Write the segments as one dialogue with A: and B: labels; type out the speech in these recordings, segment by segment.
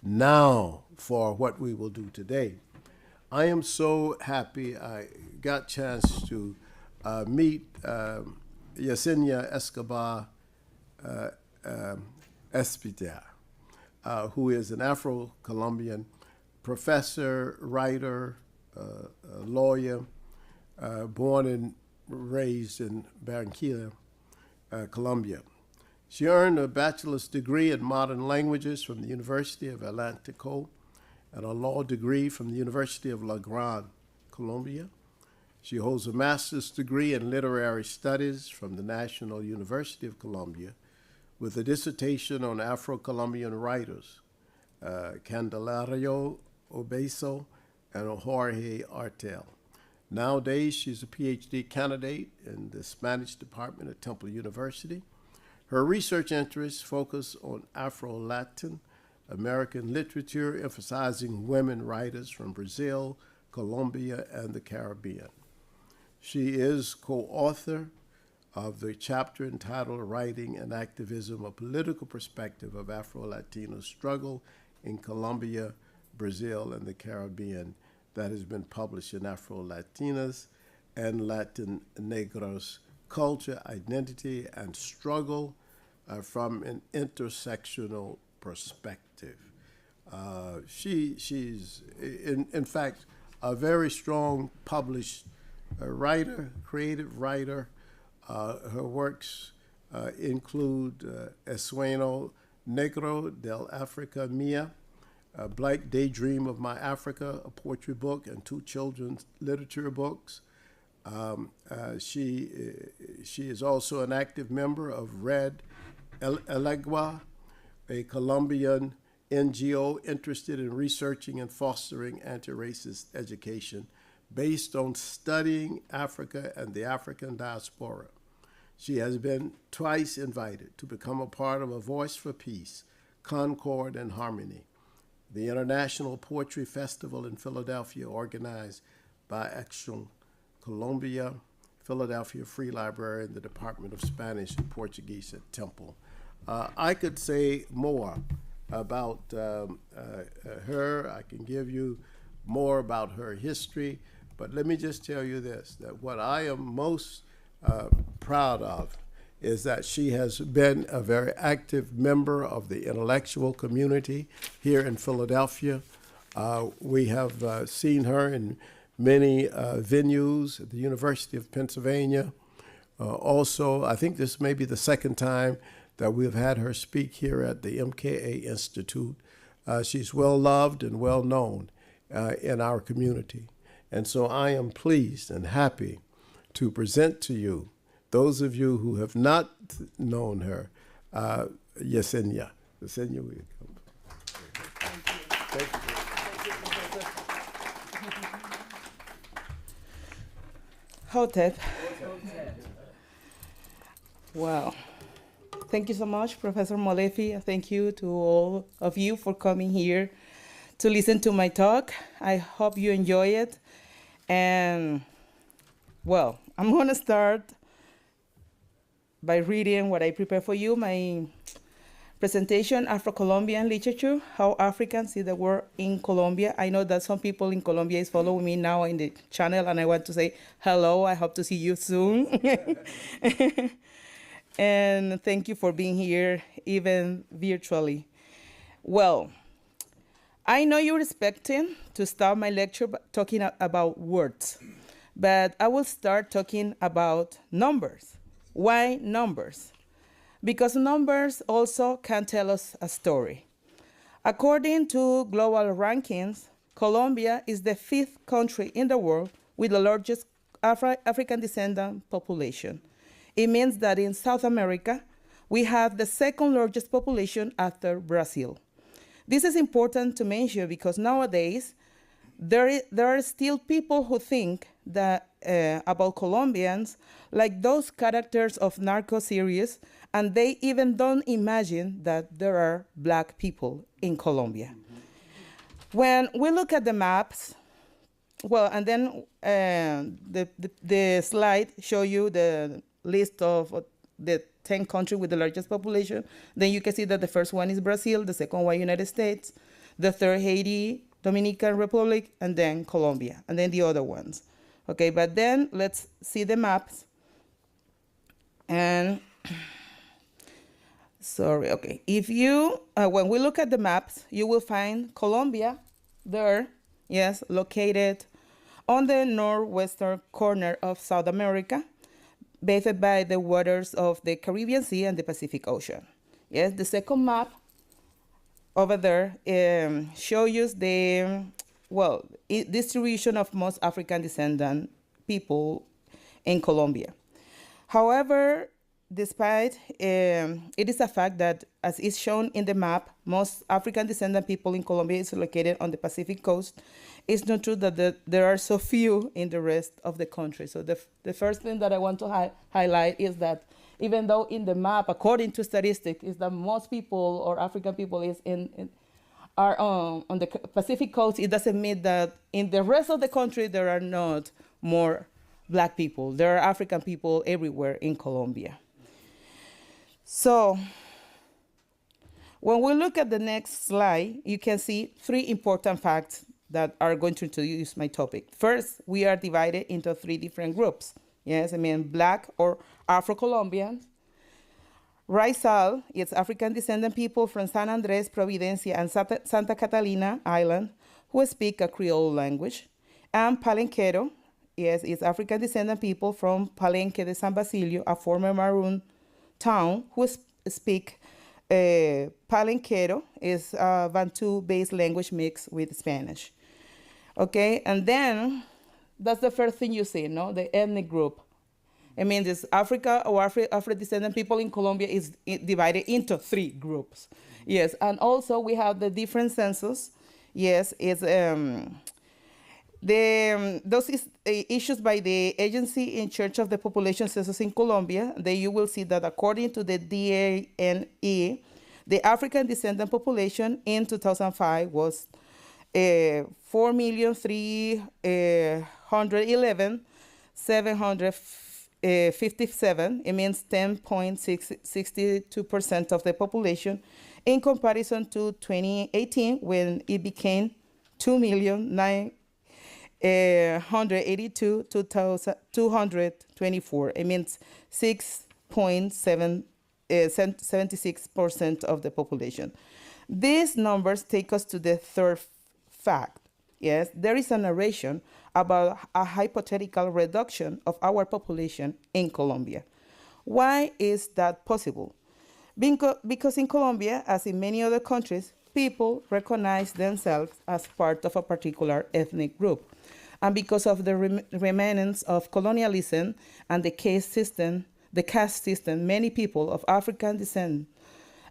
A: now for what we will do today. I am so happy I got chance to meet Yesenia Escobar Espita, who is an Afro Colombian professor, writer, lawyer, born and raised in Barranquilla, Colombia. She earned a bachelor's degree in modern languages from the University of Atlantico and a law degree from the University of La Grande, Colombia. She holds a master's degree in literary studies from the National University of Colombia with a dissertation on Afro Colombian writers, Candelario Obeso and Jorge Artel. Nowadays, she's a PhD candidate in the Spanish department at Temple University. Her research interests focus on Afro-Latin American literature, emphasizing women writers from Brazil, Colombia, and the Caribbean. She is co-author of the chapter entitled Writing and Activism, a Political Perspective of Afro-Latino Struggle in Colombia, Brazil, and the Caribbean, that has been published in Afro-Latinas and Latin Negros, Culture, Identity, and Struggle from an Intersectional Perspective. She's, in fact, a very strong published writer, creative writer. Her works include Esueno Negro del Africa Mia, a Black Daydream of My Africa, a poetry book, and two children's literature books. She is also an active member of Red Elegua, a Colombian NGO interested in researching and fostering anti-racist education based on studying Africa and the African diaspora. She has been twice invited to become a part of A Voice for Peace, Concord, and Harmony, the International Poetry Festival in Philadelphia organized by Action Colombia, Philadelphia Free Library, and the Department of Spanish and Portuguese at Temple. I could say more about her. I can give you more about her history, but let me just tell you this, that what I am most proud of is that she has been a very active member of the intellectual community here in Philadelphia. We have seen her in many venues at the University of Pennsylvania. Also, I think this may be the second time that we've had her speak here at the MKA Institute. She's well loved and well known in our community. And so I am pleased and happy to present to you, those of you who have not known her, Yesenia. Yesenia, will you come? Thank you.
B: Hotep. Wow. Thank you so much, Professor Molefi. Thank you to all of you for coming here to listen to my talk. I hope you enjoy it. And, well, I'm going to start by reading what I prepared for you, my presentation, Afro Colombian Literature, How Africans See the World in Colombia. I know that some people in Colombia is following me now in the channel, and I want to say hello. I hope to see you soon. And thank you for being here, even virtually. Well, I know you're expecting to start my lecture talking about words, but I will start talking about numbers. Why numbers? Because numbers also can tell us a story. According to global rankings, Colombia is the 5th country in the world with the largest African descendant population. It means that in South America, we have the 2nd largest population after Brazil. This is important to mention because nowadays, there are still people who think that about Colombians like those characters of narco series, and they even don't imagine that there are Black people in Colombia. Mm-hmm. When we look at the maps, well, and then the slide show you the list of the 10 countries with the largest population. Then you can see that the first one is Brazil, the second one United States, the third Haiti, Dominican Republic, and then Colombia, and then the other ones. Okay, but then let's see the maps. And sorry, okay. If you, when we look at the maps, you will find Colombia there, yes, located on the northwestern corner of South America, bathed by the waters of the Caribbean Sea and the Pacific Ocean. Yes, the second map over there shows you the, well, distribution of most African descendant people in Colombia. However, despite it is a fact that, as is shown in the map, most African descendant people in Colombia is located on the Pacific coast. It's not true that there are so few in the rest of the country. So the first thing that I want to highlight is that even though in the map, according to statistics, is that most people or African people are on the Pacific coast, it doesn't mean that in the rest of the country there are not more Black people. There are African people everywhere in Colombia. So when we look at the next slide, you can see three important facts that are going to introduce my topic. First, we are divided into three different groups. Yes, I mean Black or Afro Colombian. Raizal is African descendant people from San Andres, Providencia, and Santa Catalina Island who speak a Creole language. And Palenquero, yes, is African descendant people from Palenque de San Basilio, a former Maroon town, who speak Palenquero, is a Bantu-based language mixed with Spanish. Okay, and then that's the first thing you see, no? The ethnic group. I mean, this Africa or Afro-descendant people in Colombia is divided into three groups. Yes, and also we have the different census. Yes, it's those is issued by the Agency in Charge of the Population Census in Colombia. There you will see that according to the DANE, the African descendant population in 2005 was 4,311,757. It means 10.62% of the population, in comparison to 2018 when it became 2,982,224. It means 6.76% of the population. These numbers take us to the third fact. Yes, there is a narration about a hypothetical reduction of our population in Colombia. Why is that possible? Because in Colombia, as in many other countries, people recognize themselves as part of a particular ethnic group. And because of the remnants of colonialism and the caste system, many people of African descent,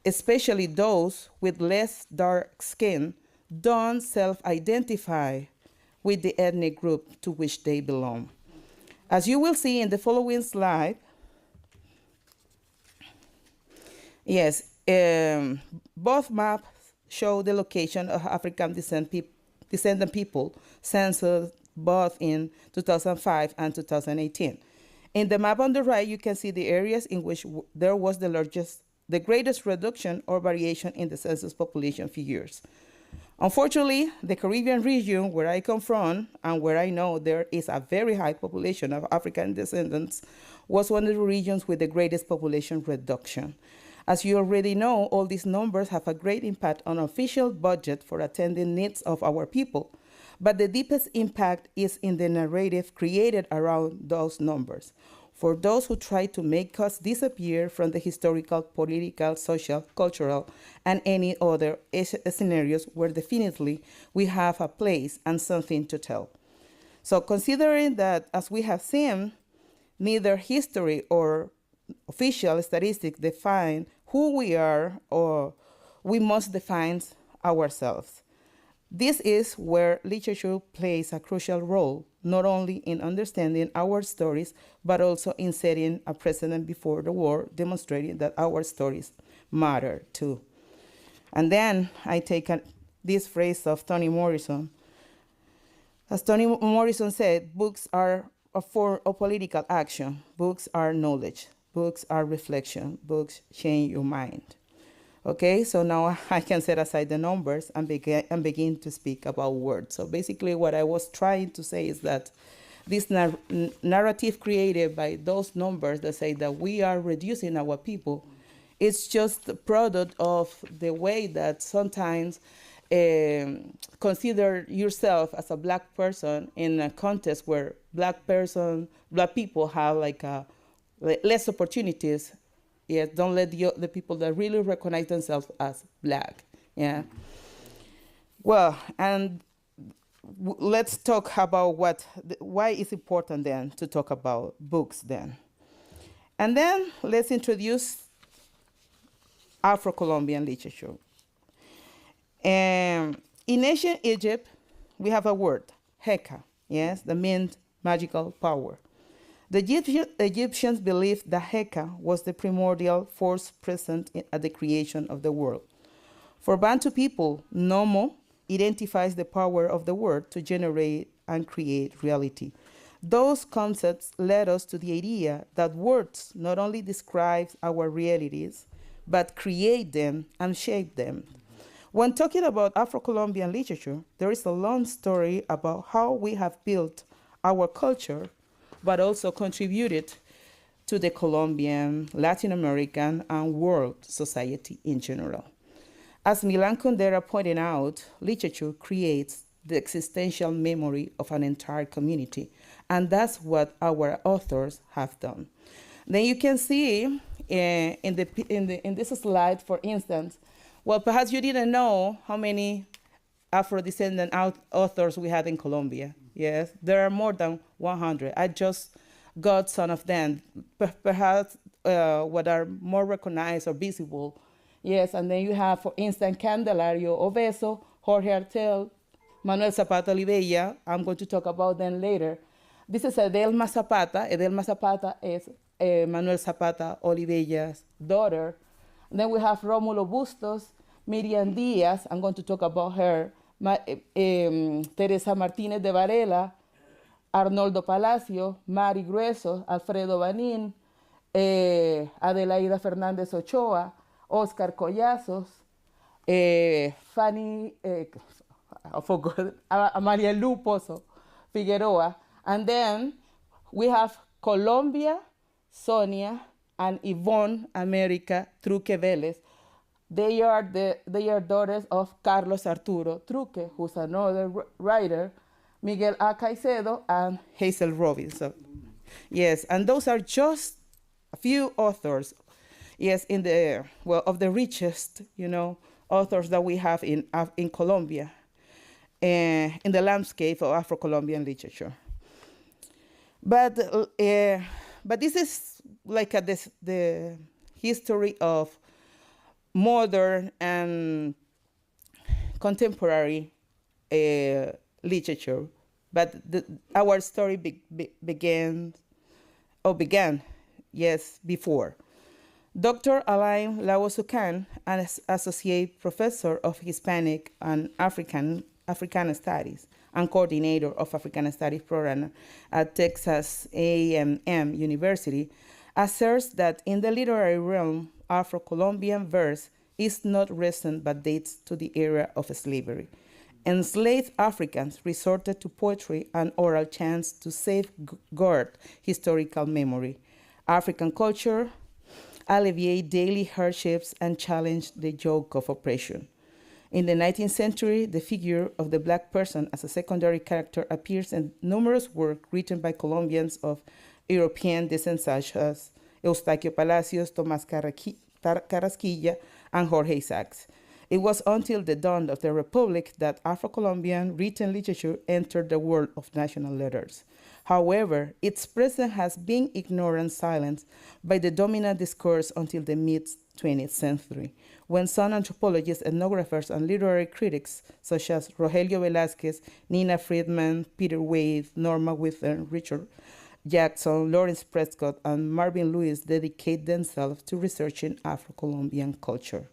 B: especially those with less dark skin, don't self-identify with the ethnic group to which they belong. As you will see in the following slide, yes, both maps show the location of African descendant people census both in 2005 and 2018. In the map on the right, you can see the areas in which there was the greatest reduction or variation in the census population figures. Unfortunately, the Caribbean region where I come from and where I know there is a very high population of African descendants was one of the regions with the greatest population reduction. As you already know, all these numbers have a great impact on official budget for attending needs of our people. But the deepest impact is in the narrative created around those numbers. For those who try to make us disappear from the historical, political, social, cultural, and any other scenarios where definitely we have a place and something to tell. So considering that, as we have seen, neither history or official statistics define who we are, or we must define ourselves. This is where literature plays a crucial role, not only in understanding our stories, but also in setting a precedent before the war, demonstrating that our stories matter too. And then I take this phrase of Toni Morrison. As Toni Morrison said, books are a form of political action. Books are knowledge. Books are reflection. Books change your mind. Okay, so now I can set aside the numbers and begin to speak about words. So basically, what I was trying to say is that this narrative created by those numbers that say that we are reducing our people, it's just the product of the way that sometimes consider yourself as a black person in a context where black people have like less opportunities. Yeah, don't let the people that really recognize themselves as black. Yeah. Well, and let's talk about why it's important then to talk about books then. And then let's introduce Afro Colombian literature. In ancient Egypt, we have a word, Heka, yes, that means magical power. The Egyptians believed that Heka was the primordial force present at the creation of the world. For Bantu people, Nomo identifies the power of the word to generate and create reality. Those concepts led us to the idea that words not only describe our realities, but create them and shape them. When talking about Afro-Colombian literature, there is a long story about how we have built our culture, but also contributed to the Colombian, Latin American, and world society in general. As Milan Kundera pointed out, literature creates the existential memory of an entire community, and that's what our authors have done. Then you can see in this slide, for instance, well, perhaps you didn't know how many Afro-descendant authors we had in Colombia. Yes, there are more than 100. I just got some of them, perhaps what are more recognized or visible. Yes, and then you have, for instance, Candelario Obeso, Jorge Artel, Manuel Zapata Olivella. I'm going to talk about them later. This is Edelma Zapata. Edelma Zapata is Manuel Zapata Olivella's daughter. And then we have Rómulo Bustos, Miriam Diaz. I'm going to talk about her. Teresa Martínez de Varela, Arnoldo Palacio, Mari Grueso, Alfredo Banín, Adelaida Fernández Ochoa, Oscar Collazos, Fanny, I forgot, María Luposo Figueroa. And then we have Colombia, Sonia, and Yvonne America Truque Vélez. They are daughters of Carlos Arturo Truque, who's another writer, Miguel A. Caicedo, and Hazel Robinson. Yes, and those are just a few authors, yes, of the richest, authors that we have in Colombia, in the landscape of Afro-Colombian literature. But this is like the history of modern and contemporary literature. But our story began, yes, before. Dr. Alain Laosucan, an associate professor of Hispanic and African Studies and coordinator of African Studies program at Texas A&M University, asserts that in the literary realm, Afro-Colombian verse is not recent but dates to the era of slavery. Enslaved Africans resorted to poetry and oral chants to safeguard historical memory. African culture alleviate daily hardships and challenge the yoke of oppression. In the 19th century, the figure of the Black person as a secondary character appears in numerous works written by Colombians of European descent such as Eustaquio Palacios, Tomás Carrasquilla, and Jorge Isaacs. It was until the dawn of the Republic that Afro-Colombian written literature entered the world of national letters. However, its presence has been ignored and silenced by the dominant discourse until the mid-20th century, when some anthropologists, ethnographers, and literary critics, such as Rogelio Velázquez, Nina Friedman, Peter Wade, Norma Whither, Richard Jackson, Lawrence Prescott, and Marvin Lewis dedicate themselves to researching Afro-Colombian culture.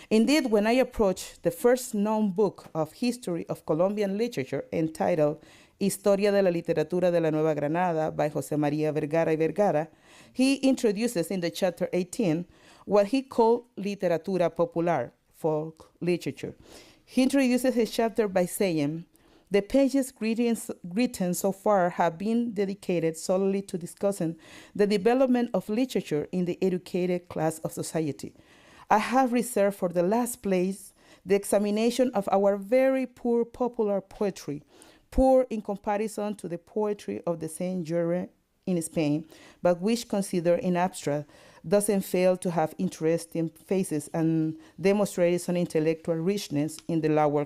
B: Indeed, when I approached the first known book of history of Colombian literature entitled Historia de la Literatura de la Nueva Granada by José María Vergara y Vergara, he introduces in the chapter 18 what he called literatura popular, folk literature. He introduces his chapter by saying, the pages written so far have been dedicated solely to discussing the development of literature in the educated class of society. I have reserved for the last place the examination of our very poor popular poetry, poor in comparison to the poetry of the same genre in Spain, but which, considered in abstract, doesn't fail to have interesting phases and demonstrates some intellectual richness in the lower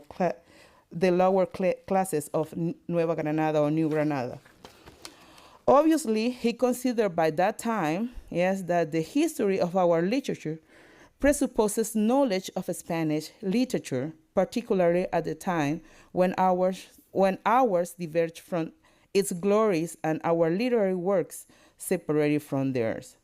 B: classes of Nueva Granada or New Granada. Obviously, he considered by that time, yes, that the history of our literature presupposes knowledge of Spanish literature, particularly at the time when ours diverged from its glories and our literary works separated from theirs.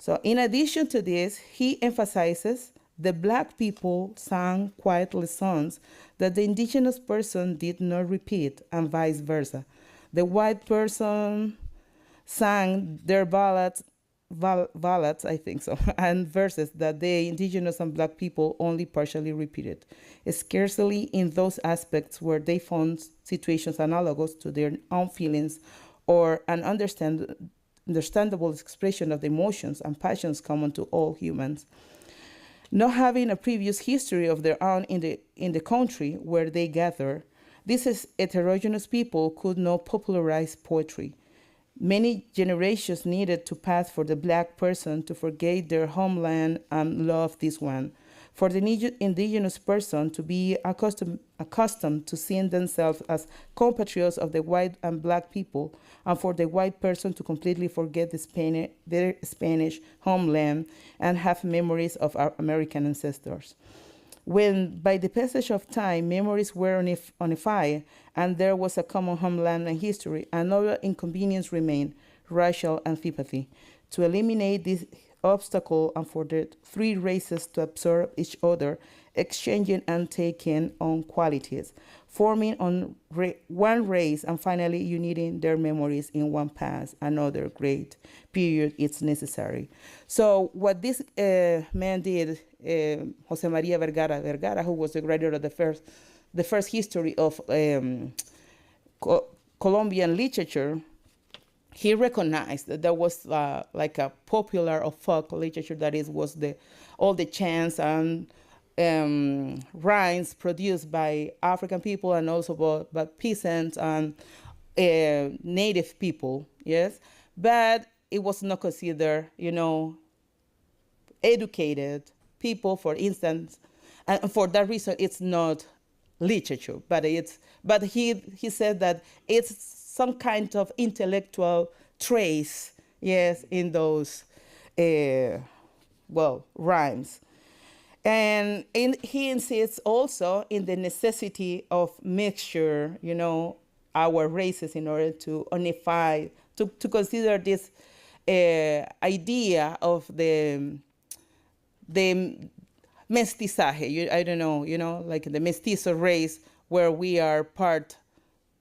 B: So in addition to this, he emphasizes the Black people sang quietly songs that the indigenous person did not repeat, and vice versa. The white person sang their ballads, I think so, and verses that the indigenous and Black people only partially repeated, scarcely in those aspects where they found situations analogous to their own feelings or an understandable expression of the emotions and passions common to all humans. Not having a previous history of their own in the country where they gather, these heterogeneous people could not popularize poetry. Many generations needed to pass for the Black person to forget their homeland and love this one, for the indigenous person to be accustomed to seeing themselves as compatriots of the white and Black people, and for the white person to completely forget their Spanish homeland and have memories of our American ancestors. When, by the passage of time, memories were unified and there was a common homeland and history, another inconvenience remained, racial antipathy. To eliminate this obstacle and for the three races to absorb each other, exchanging and taking on qualities, forming on one race and finally uniting their memories in one past, another great period is necessary. So what this man did, Jose Maria Vergara, who was the writer of the first history of Colombian literature, he recognized that there was like a popular or folk literature that was all the chants and rhymes produced by African people and also by peasants and native people, yes? But it was not considered, educated people, for instance, and for that reason, it's not literature, but he said that it's some kind of intellectual trace, yes, in those, rhymes. And he insists also in the necessity of mixture, our races in order to unify, to consider this idea of the mestizaje, I don't know, like the mestizo race where we are part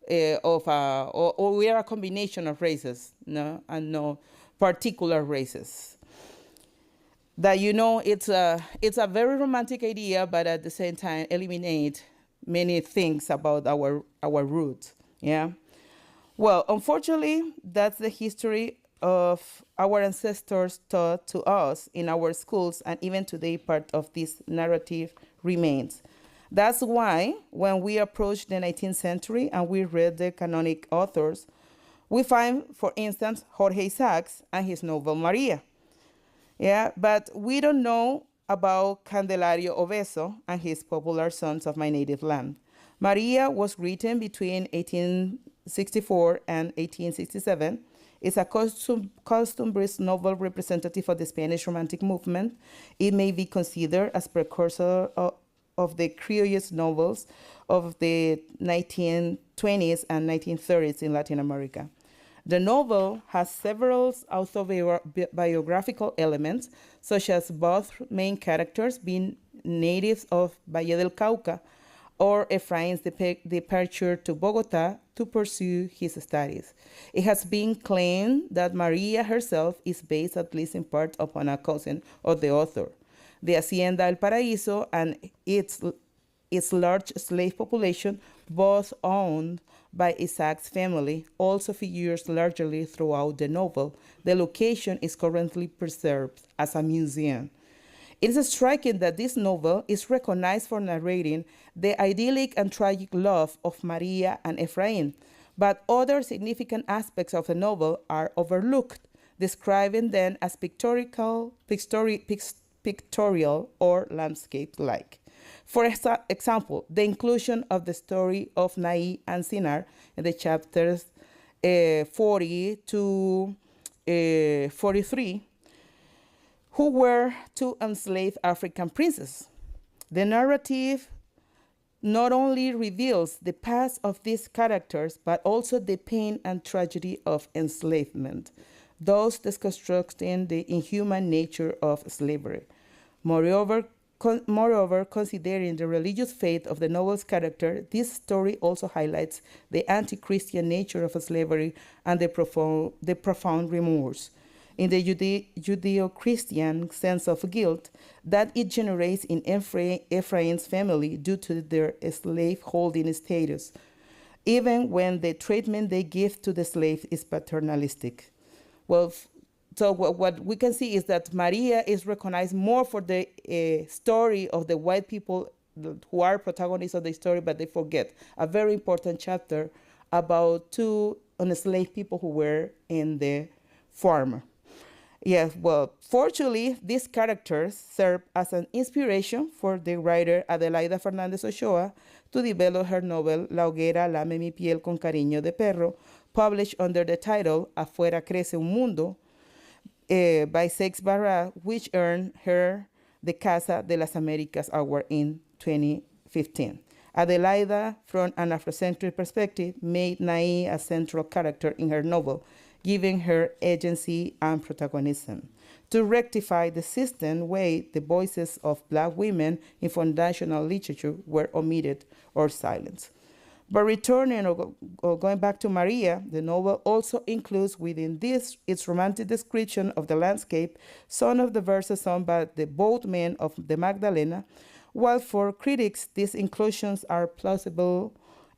B: or we are a combination of races, and no particular races. That it's a very romantic idea, but at the same time eliminate many things about our roots. Yeah. Well, unfortunately, that's the history of our ancestors taught to us in our schools, and even today, part of this narrative remains. That's why when we approach the 19th century and we read the canonic authors, we find, for instance, Jorge Isaacs and his novel Maria. Yeah, but we don't know about Candelario Obeso and his popular Sons of My Native Land. Maria was written between 1864 and 1867. It's a costumbrist novel representative of the Spanish Romantic movement. It may be considered as precursor of the criollo novels of the 1920s and 1930s in Latin America. The novel has several autobiographical elements, such as both main characters being natives of Valle del Cauca, or Efrain's departure to Bogota to pursue his studies. It has been claimed that Maria herself is based, at least in part, upon a cousin of the author. The Hacienda El Paraíso and its large slave population, both owned by Isaac's family, also figures largely throughout the novel. The location is currently preserved as a museum. It is striking that this novel is recognized for narrating the idyllic and tragic love of Maria and Ephraim, but other significant aspects of the novel are overlooked, describing them as pictorial or landscape-like. For example, the inclusion of the story of Nai and Sinar in the chapters 40 to 43, who were two enslaved African princes. The narrative not only reveals the past of these characters, but also the pain and tragedy of enslavement, thus deconstructing the inhuman nature of slavery. Moreover, considering the religious faith of the novel's character, this story also highlights the anti-Christian nature of slavery and the profound remorse in the Judeo-Christian sense of guilt that it generates in Ephraim's family due to their slave-holding status, even when the treatment they give to the slave is paternalistic. Well, so what we can see is that Maria is recognized more for the story of the white people who are protagonists of the story, but they forget a very important chapter about two enslaved people who were in the farm. Yes, well, fortunately, these characters serve as an inspiration for the writer Adelaida Fernández Ochoa to develop her novel La hoguera lame mi piel con cariño de perro, published under the title Afuera crece un mundo, by Seix Barra, which earned her the Casa de las Américas Award in 2015. Adelaida, from an Afrocentric perspective, made Nai a central character in her novel, giving her agency and protagonism. To rectify the system way the voices of Black women in foundational literature were omitted or silenced. But returning or going back to Maria, the novel also includes within this its romantic description of the landscape some of the verses sung by the boatmen of the Magdalena, while for critics these inclusions are plausible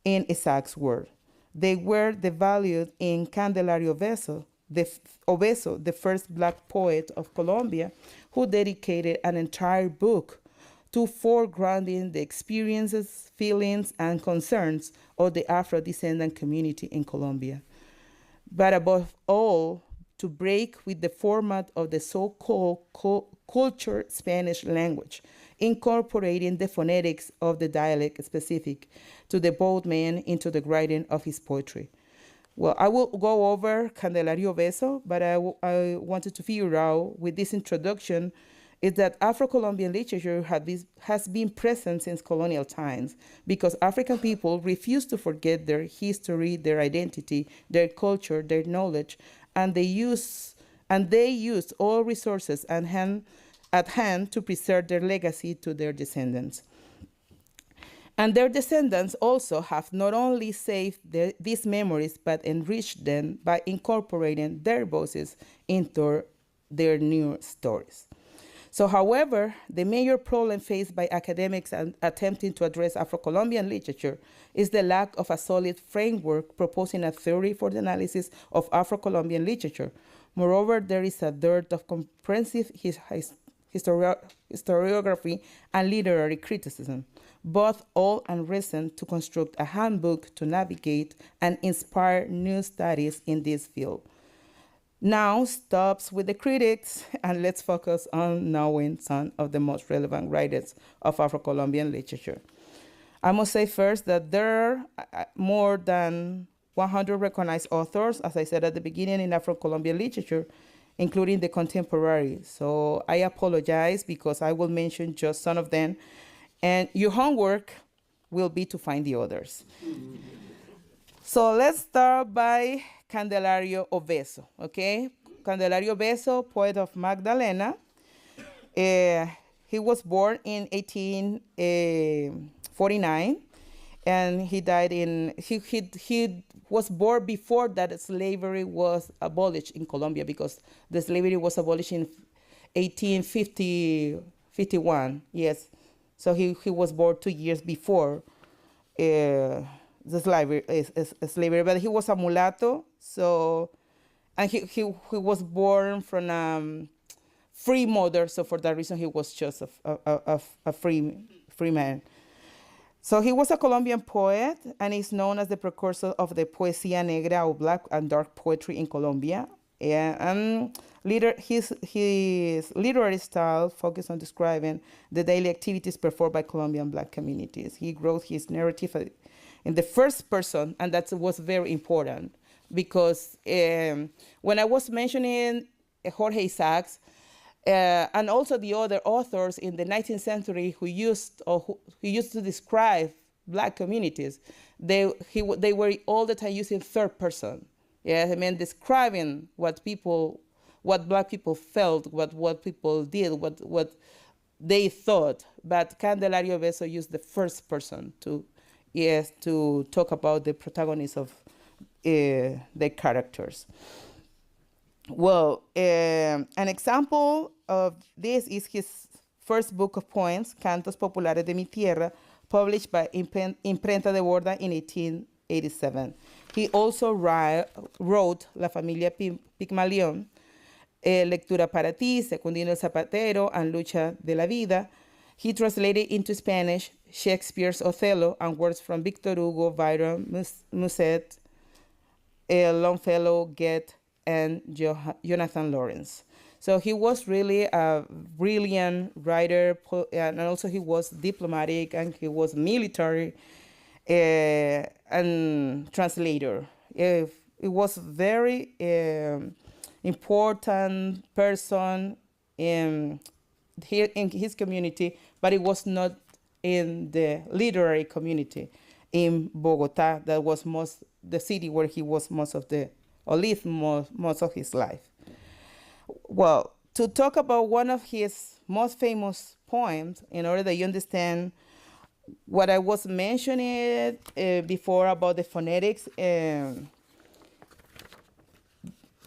B: in Isaac's word. They were devalued in Candelario Obeso, the first Black poet of Colombia, who dedicated an entire book to foregrounding the experiences, feelings, and concerns of the Afro-descendant community in Colombia. But above all, to break with the format of the so-called cultured Spanish language, incorporating the phonetics of the dialect specific to the boatman into the writing of his poetry. Well, I will go over Candelario Beso, but I wanted to figure out with this introduction is that Afro-Colombian literature has been present since colonial times because African people refuse to forget their history, their identity, their culture, their knowledge, and they use all resources at hand to preserve their legacy to their descendants. And their descendants also have not only saved these memories, but enriched them by incorporating their voices into their new stories. So, however, the major problem faced by academics attempting to address Afro-Colombian literature is the lack of a solid framework proposing a theory for the analysis of Afro-Colombian literature. Moreover, there is a dearth of comprehensive historiography and literary criticism, both old and recent, to construct a handbook to navigate and inspire new studies in this field. Now stops with the critics, and let's focus on knowing some of the most relevant writers of Afro-Colombian literature. I must say first that there are more than 100 recognized authors, as I said at the beginning, in Afro-Colombian literature, including the contemporary. So I apologize because I will mention just some of them, and your homework will be to find the others. So let's start by Candelario Obeso, okay? Candelario Obeso, poet of Magdalena. He was born in 1849, and he died he was born before that slavery was abolished in Colombia, because the slavery was abolished in 1850, 51, yes. So he was born 2 years before the slavery, but he was a mulatto. So, and he was born from free mother. So for that reason, he was just a free man. So he was a Colombian poet and is known as the precursor of the poesía negra or black and dark poetry in Colombia. And his literary style focused on describing the daily activities performed by Colombian black communities. He wrote his narrative in the first person, and that was very important because when I was mentioning Jorge Isaacs, and also the other authors in the 19th century who used to describe black communities, they were all the time using third person. Yeah, I mean describing what black people felt, what people did, what they thought. But Candelario Beso used the first person to talk about the protagonists of the characters. Well, an example of this is his first book of poems, Cantos Populares de mi Tierra, published by Imprenta de Borda in 1887. He also wrote La Familia Pigmalión, Lectura para ti, Secundino el Zapatero, and Lucha de la Vida. He translated into Spanish Shakespeare's Othello and works from Victor Hugo, Byron, Musset, Longfellow, Goethe, and Jonathan Lawrence. So he was really a brilliant writer, and also he was diplomatic, and he was military and translator. It was very important person in his community, but it was not in the literary community in Bogota. That was the city where he was lived most of his life. Well, to talk about one of his most famous poems, in order that you understand what I was mentioning before about the phonetics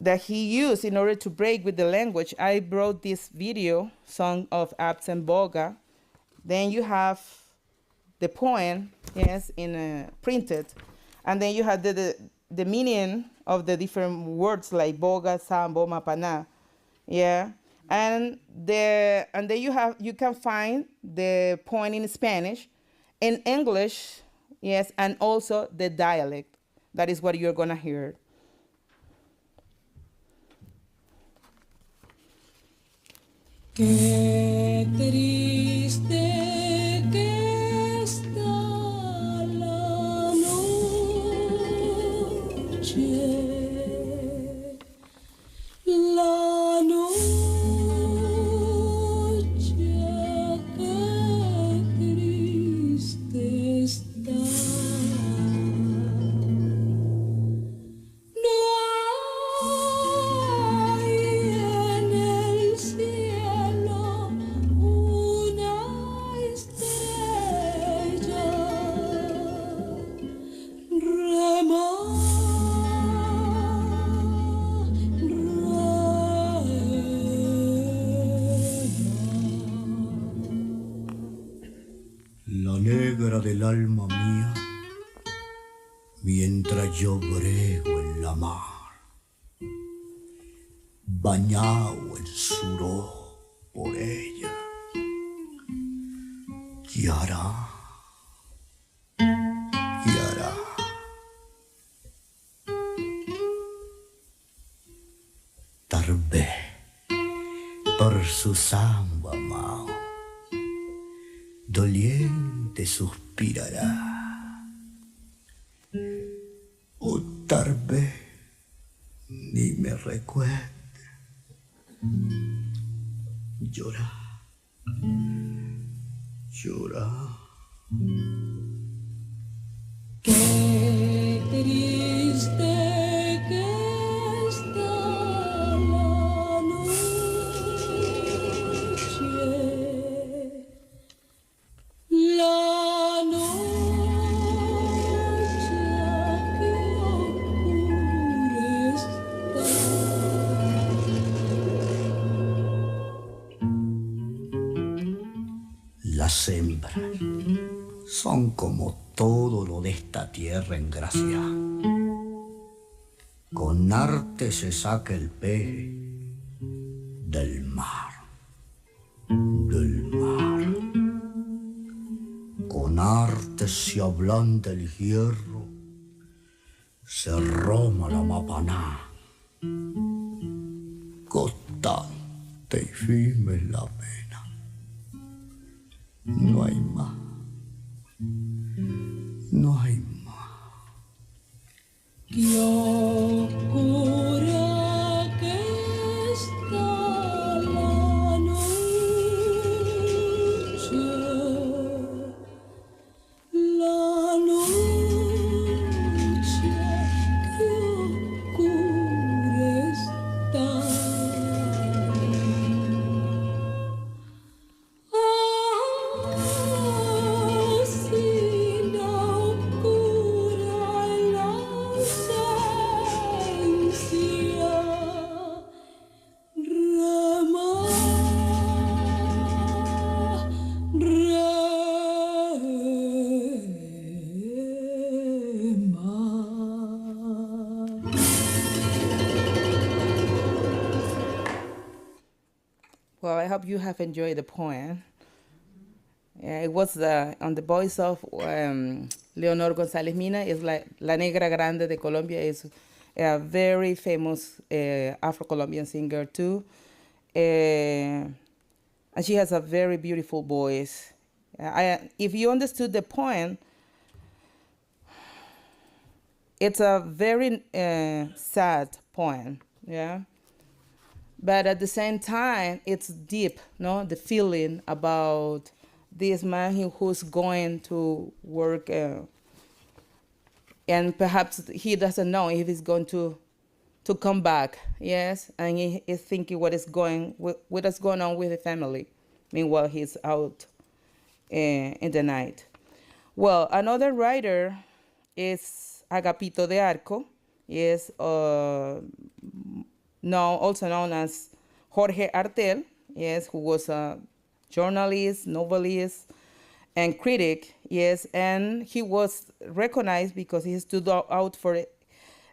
B: that he used in order to break with the language, I brought this video, Song of Absent Boga. Then you have the poem, yes, in printed, and then you have the meaning of the different words like boga, sambo, mapana, yeah, and then you can find the poem in Spanish, in English, yes, and also the dialect. That is what you're gonna hear.
C: Qué triste que está la noche, la noche, qué triste está. No hay en el cielo una estrella
D: La negra del alma mía, mientras yo brego en la mar, bañado en sudor por ella, guiará, guiará. Tal vez por su samba mao, doliente suspirará, o tal vez ni me recuerde. Llorar, llorar.
C: Qué triste que está la noche, la noche que oscura está.
D: Las hembras son como todo lo de esta tierra en gracia. Con arte se saca el pez del mar, del mar. Con arte se ablanda el hierro, se roma la mapaná. Constante y firme es la pena. No hay más, no hay más.
C: Qué oscura que está la noche, la noche, qué oscura está. Así la oscura la ausencia, rema.
B: Well, I hope you have enjoyed the poem. It was on the voice of Leonor González Mina. Is like La Negra Grande de Colombia. Is a very famous Afro Colombian singer too, and she has a very beautiful voice. If you understood the poem, it's a very sad poem. Yeah. But at the same time, it's deep, no? The feeling about this man who's going to work, and perhaps he doesn't know if he's going to come back, yes? And he is thinking what is going on with the family. Meanwhile, he's out in the night. Well, another writer is Agapito de Arco. Yes, also known as Jorge Artel, yes, who was a journalist, novelist, and critic, yes, and he was recognized because he stood out for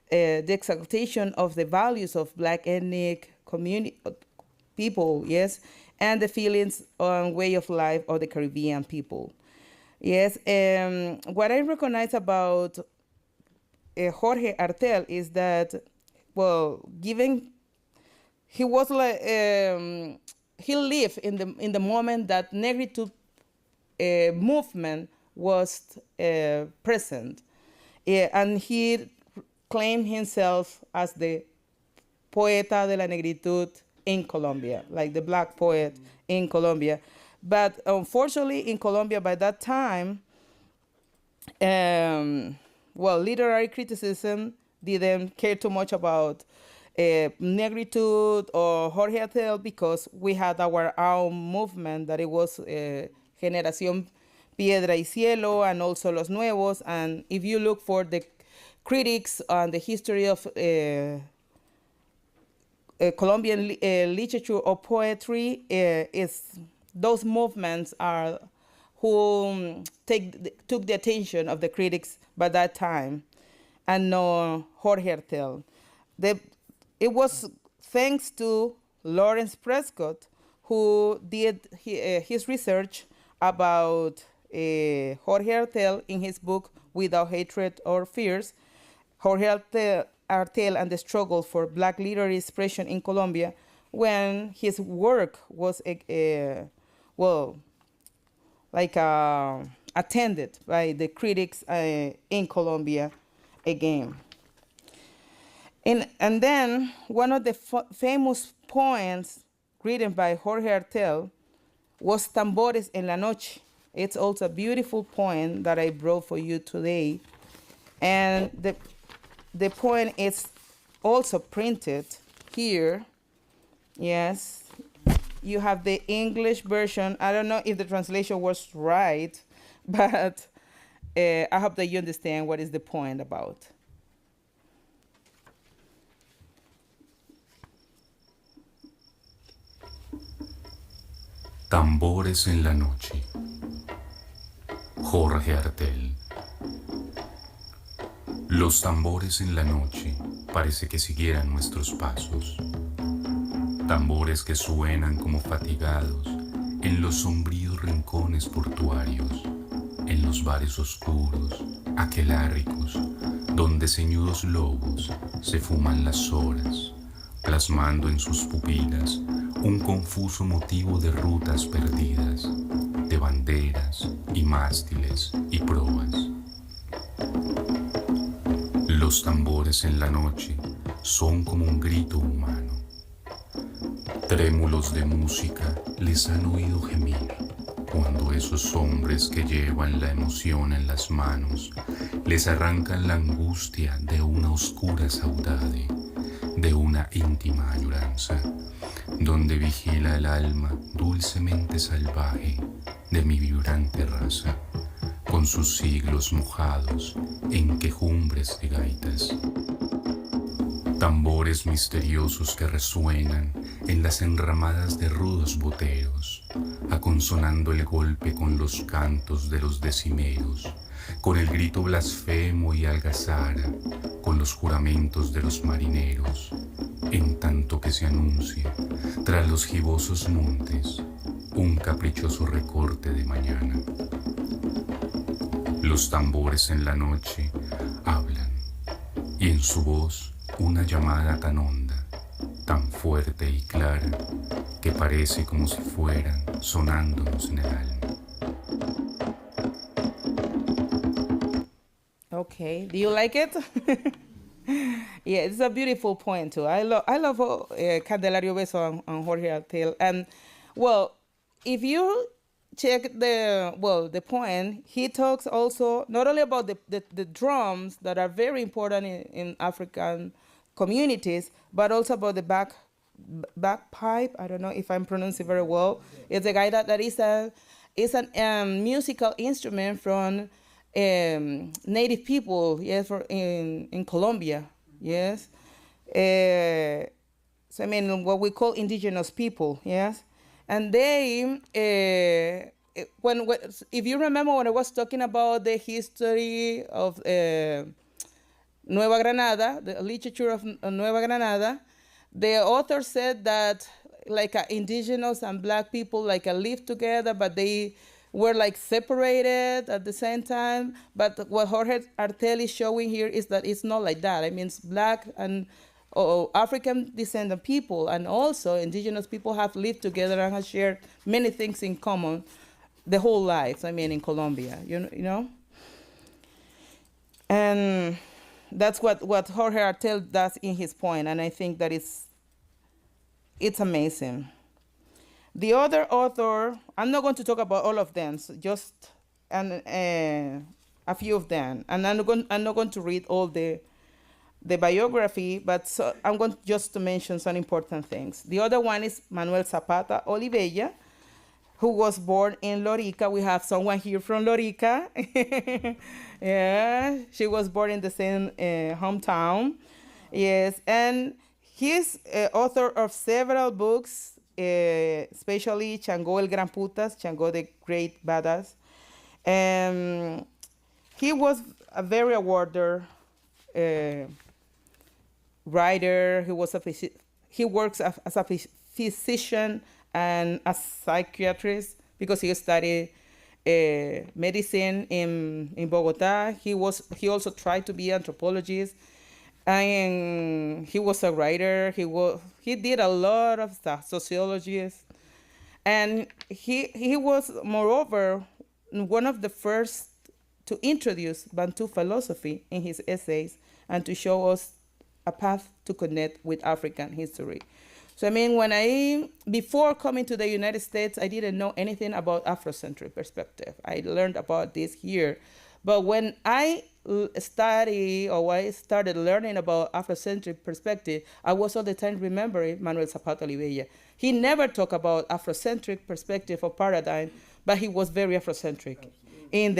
B: the exaltation of the values of Black ethnic community people, yes, and the feelings and way of life of the Caribbean people, yes. What I recognize about Jorge Artel is that, well, given he was like he lived in the moment that negritude movement was present, and he claimed himself as the poeta de la negritud in Colombia, like the Black poet in Colombia. But unfortunately, in Colombia by that time, literary criticism didn't care too much about negritude or Jorge Atel because we had our own movement that it was Generación Piedra y Cielo and also Los Nuevos. And if you look for the critics on the history of Colombian literature or poetry, those movements are who took the attention of the critics by that time, and no Jorge Artel. It was thanks to Lawrence Prescott, who did his research about Jorge Artel in his book Without Hatred or Fears, Jorge Artel and the Struggle for Black Literary Expression in Colombia, when his work was attended by the critics in Colombia again. And then one of the famous poems written by Jorge Artel was Tambores en la Noche. It's also a beautiful poem that I brought for you today. And the poem is also printed here. Yes, you have the English version. I don't know if the translation was right, but I hope that you understand what is the poem about.
E: Tambores en la noche. Jorge Artel. Los tambores en la noche parece que siguieran nuestros pasos. Tambores que suenan como fatigados en los sombríos rincones portuarios, en los bares oscuros, aquelárricos, donde ceñudos lobos se fuman las horas, plasmando en sus pupilas un confuso motivo de rutas perdidas, de banderas y mástiles y proas. Los tambores en la noche son como un grito humano. Trémulos de música les han oído gemir cuando esos hombres que llevan la emoción en las manos les arrancan la angustia de una oscura saudade, de una íntima añoranza, donde vigila el alma dulcemente salvaje de mi vibrante raza, con sus siglos mojados en quejumbres de gaitas. Tambores misteriosos que resuenan en las enramadas de rudos boteros, aconsonando el golpe con los cantos de los decimeros, con el grito blasfemo y algazara, con los juramentos de los marineros, en tanto que se anuncia, tras los gibosos montes, un caprichoso recorte de mañana. Los tambores en la noche hablan, y en su voz una llamada tan honda, tan fuerte y clara, que parece como si fueran sonándonos en el alma.
B: Okay, do you like it? Yeah, it's a beautiful poem too. I love Candelario Beso on Jorge Artel. And well, if you check the poem, he talks also not only about the drums that are very important in African communities, but also about the bagpipe. I don't know if I'm pronouncing very well. It's a guy that is an musical instrument from native people, yes, in Colombia, yes. So I mean, what we call indigenous people, yes. And they, if you remember when I was talking about the history of Nueva Granada, the literature of Nueva Granada, the author said that like indigenous and black people lived together, but they were separated at the same time. But what Jorge Artel is showing here is that it's not like that. I mean, it's black and African descendant people and also indigenous people have lived together and have shared many things in common the whole life, I mean, in Colombia, you know? And that's what Jorge Artel does in his poem, and I think that it's amazing. The other author, I'm not going to talk about all of them, so just a few of them. And I'm not going to read all the biography, but so I'm going just to mention some important things. The other one is Manuel Zapata Olivella, who was born in Lorica. We have someone here from Lorica. Yeah, she was born in the same hometown. Yes, and he's author of several books, especially Chango el Gran Putas, Chango the Great Badass. He was a very awarded writer. He works as a physician and a psychiatrist because he studied medicine in Bogota. He also tried to be an anthropologist, and he was a writer. He did a lot of stuff, sociologist, and he was moreover one of the first to introduce Bantu philosophy in his essays and to show us a path to connect with African history. So I mean, before coming to the United States, I didn't know anything about Afrocentric perspective. I learned about this here. But when I started learning about Afrocentric perspective, I was all the time remembering Manuel Zapata Olivella. He never talked about Afrocentric perspective or paradigm, but he was very Afrocentric in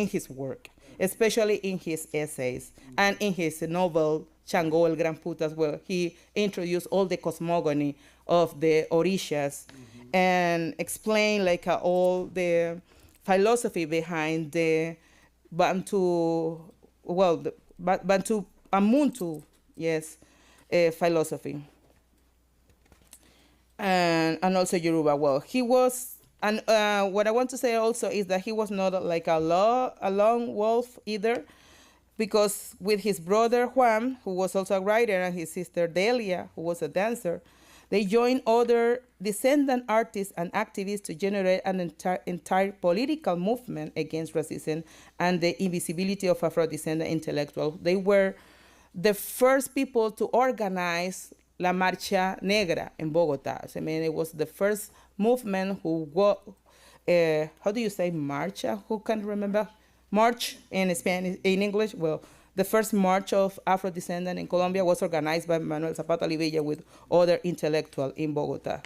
B: his work, especially in his essays and in his novel Chango el Gran Putas, where he introduced all the cosmogony of the Orishas, and explain like all the philosophy behind the Bantu, well, the Bantu Amuntu, yes, philosophy, and also Yoruba. Well, he was, and what I want to say also is that he was not like a lone wolf either, because with his brother Juan, who was also a writer, and his sister Delia, who was a dancer, they joined other descendant artists and activists to generate an entire political movement against racism and the invisibility of Afro-descendant intellectuals. They were the first people to organize La Marcha Negra in Bogota. I mean, it was the first movement who how do you say marcha? Who can remember? March in Spanish, in English? Well, the first march of Afro-descendant in Colombia was organized by Manuel Zapata Olivella with other intellectuals in Bogota.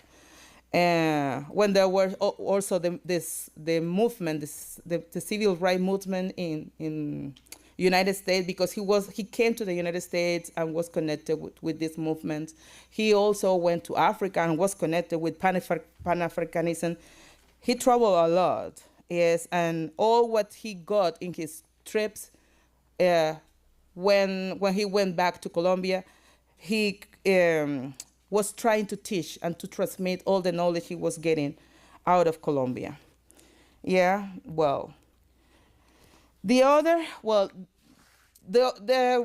B: When there was also the movement, the civil rights movement in United States, because he came to the United States and was connected with this movement. He also went to Africa and was connected with Pan-Africanism. He traveled a lot, yes, and all what he got in his trips, when he went back to Colombia, he was trying to teach and to transmit all the knowledge he was getting out of Colombia. Yeah, well. The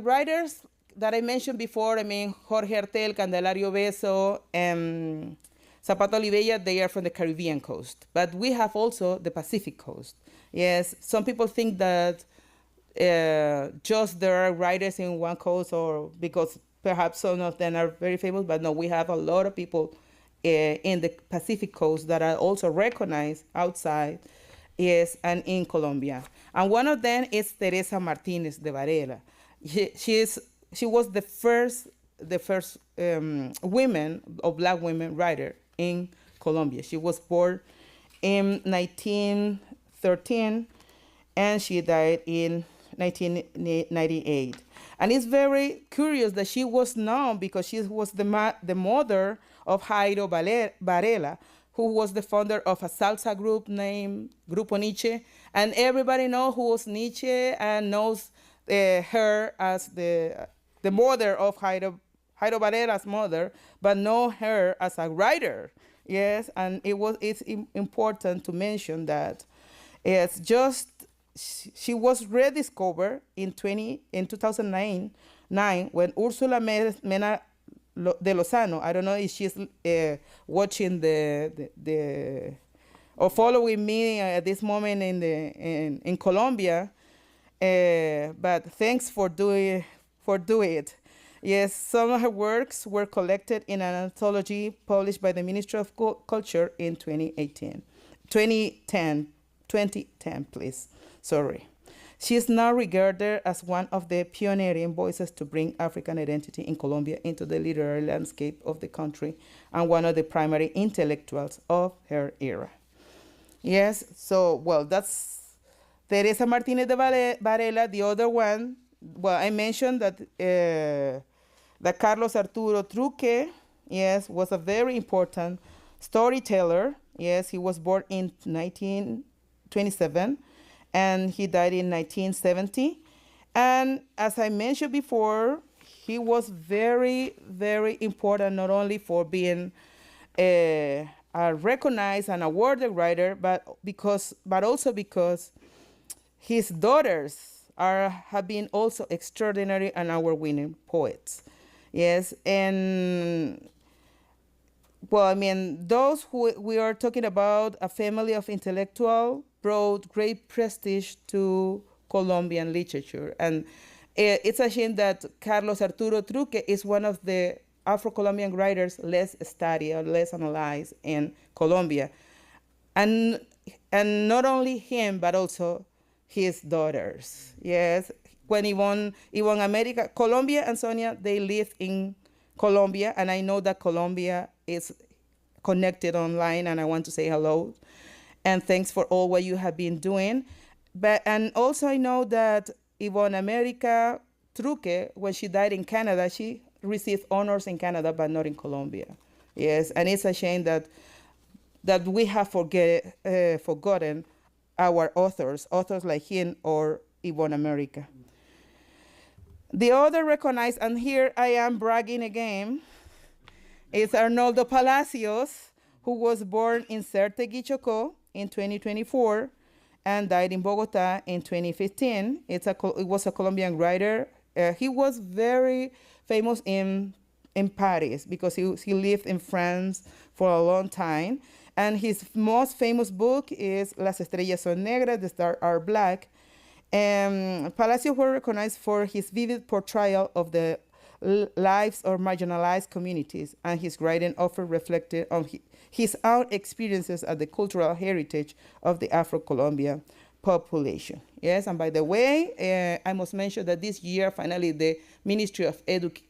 B: writers that I mentioned before, I mean, Jorge Artel, Candelario Beso, and Zapata Olivella, they are from the Caribbean coast. But we have also the Pacific coast. Yes, some people think that just there are writers in one coast, or because perhaps some of them are very famous, but no, we have a lot of people in the Pacific coast that are also recognized outside, yes, and in Colombia. And one of them is Teresa Martinez de Varela. She was the first women, or Black women writer in Colombia. She was born in 1913, and she died in 1998. And it's very curious that she was known because she was the mother of Jairo Varela, who was the founder of a salsa group named Grupo Nietzsche. And everybody knows who was Nietzsche and knows her as the mother of Jairo Varela's mother, but know her as a writer. Yes, and it's important to mention that it's just she was rediscovered in 2009 when Ursula Mena de Lozano, I don't know if she's watching or following me at this moment in Colombia, but thanks for doing it. Yes, some of her works were collected in an anthology published by the Ministry of Culture in 2010, please. Sorry. She is now regarded as one of the pioneering voices to bring African identity in Colombia into the literary landscape of the country, and one of the primary intellectuals of her era. Yes, so, well, that's Teresa Martinez de Varela. The other one, well, I mentioned that Carlos Arturo Truque, yes, was a very important storyteller. Yes, he was born in 1927, and he died in 1970. And as I mentioned before, he was very, very important, not only for being a recognized and awarded writer, but also because his daughters have been also extraordinary and award-winning poets. Yes, and well, I mean, those who we are talking about, a family of intellectuals, brought great prestige to Colombian literature. And it's a shame that Carlos Arturo Truque is one of the Afro Colombian writers less studied or less analyzed in Colombia. And not only him, but also his daughters. Yes, when Yvonne America, Colombia and Sonia, they live in Colombia, and I know that Colombia is connected online, and I want to say hello. And thanks for all what you have been doing. And also I know that Yvonne America Truque, when she died in Canada, she received honors in Canada, but not in Colombia. Yes, and it's a shame that we have forgotten our authors like him or Yvonne America. The other recognized, and here I am bragging again, is Arnoldo Palacios, who was born in Certegui, Chocó in 2024 and died in Bogota in 2015. It was a Colombian writer. He was very famous in Paris because he lived in France for a long time. And his most famous book is Las estrellas son negras, the stars are black. Palacios was recognized for his vivid portrayal of the lives of marginalized communities, and his writing often reflected on his own experiences at the cultural heritage of the Afro Colombian population. Yes, and by the way, I must mention that this year, finally, the Ministry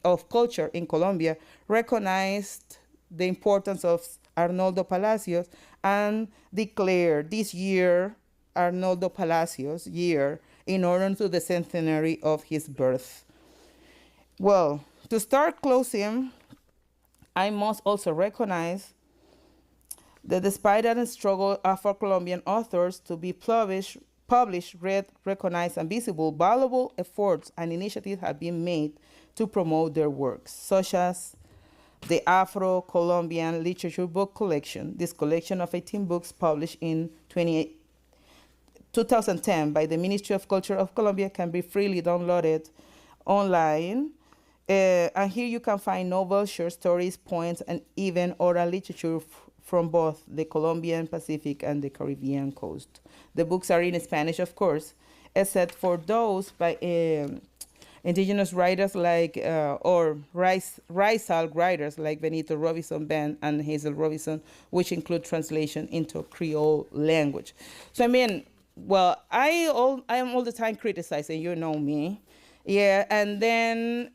B: of Culture in Colombia recognized the importance of Arnoldo Palacios and declared this year Arnoldo Palacios year in honor to the centenary of his birth. Well, to start closing, I must also recognize that despite that struggle, Afro-Colombian authors to be published, read, recognized, and visible, valuable efforts and initiatives have been made to promote their works, such as the Afro Colombian Literature Book Collection. This collection of 18 books published in 2010 by the Ministry of Culture of Colombia can be freely downloaded online. And here you can find novels, short stories, poems, and even oral literature from both the Colombian, Pacific, and the Caribbean coast. The books are in Spanish, of course, except for those by indigenous writers like, or Raizal writers like Benito Robinson Ben and Hazel Robinson, which include translation into Creole language. So, I mean, well, I am all the time criticizing, you know me. Yeah, and then